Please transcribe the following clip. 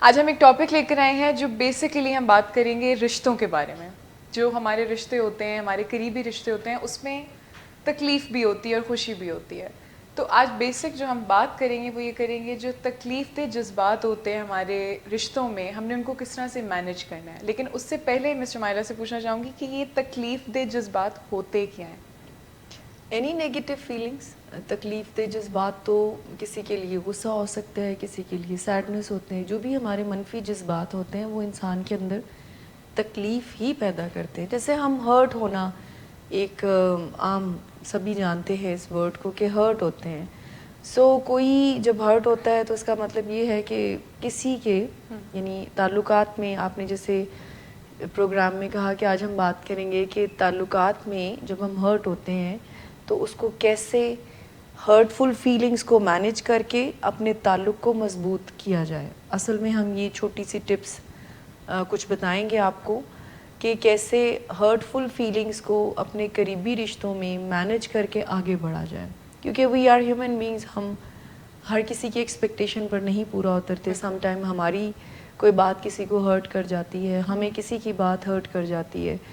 آج ہم ایک ٹاپک لے کر آئے ہیں جو بیسیکلی ہم بات کریں گے رشتوں کے بارے میں. جو ہمارے رشتے ہوتے ہیں, ہمارے قریبی رشتے ہوتے ہیں, اس میں تکلیف بھی ہوتی ہے اور خوشی بھی ہوتی ہے. تو آج بیسک جو ہم بات کریں گے وہ یہ کریں گے جو تکلیف دہ جذبات ہوتے ہیں ہمارے رشتوں میں, ہم نے ان کو کس طرح سے مینیج کرنا ہے. لیکن اس سے پہلے مسٹر مائرہ سے پوچھنا چاہوں گی کہ یہ تکلیف دہ جذبات ہوتے کیا ہیں؟ اینی نیگیٹو فیلنگس, تکلیف دہ جذبات تو کسی کے لیے غصہ ہو سکتا ہے, کسی کے لیے سیڈنس ہوتے ہیں. جو بھی ہمارے منفی جذبات ہوتے ہیں وہ انسان کے اندر تکلیف ہی پیدا کرتے ہیں. جیسے ہم ہرٹ ہونا, ایک عام سبھی جانتے ہیں اس ورڈ کو کہ ہرٹ ہوتے ہیں. کوئی جب ہرٹ ہوتا ہے تو اس کا مطلب یہ ہے کہ کسی کے یعنی تعلقات میں, آپ نے جیسے پروگرام میں کہا کہ آج ہم بات کریں گے کہ تعلقات میں جب ہم ہرٹ ہوتے ہیں تو اس کو کیسے ہرٹفل فیلنگز کو مینیج کر کے اپنے تعلق کو مضبوط کیا جائے. اصل میں ہم یہ چھوٹی سی ٹپس کچھ بتائیں گے آپ کو کہ کیسے ہرٹفل فیلنگز کو اپنے قریبی رشتوں میں مینیج کر کے آگے بڑھا جائے. کیونکہ وی آر ہیومن بینگز, ہم ہر کسی کی ایکسپیکٹیشن پر نہیں پورا اترتے. سم ٹائم ہماری کوئی بات کسی کو ہرٹ کر جاتی ہے, ہمیں کسی کی بات ہرٹ کر جاتی ہے.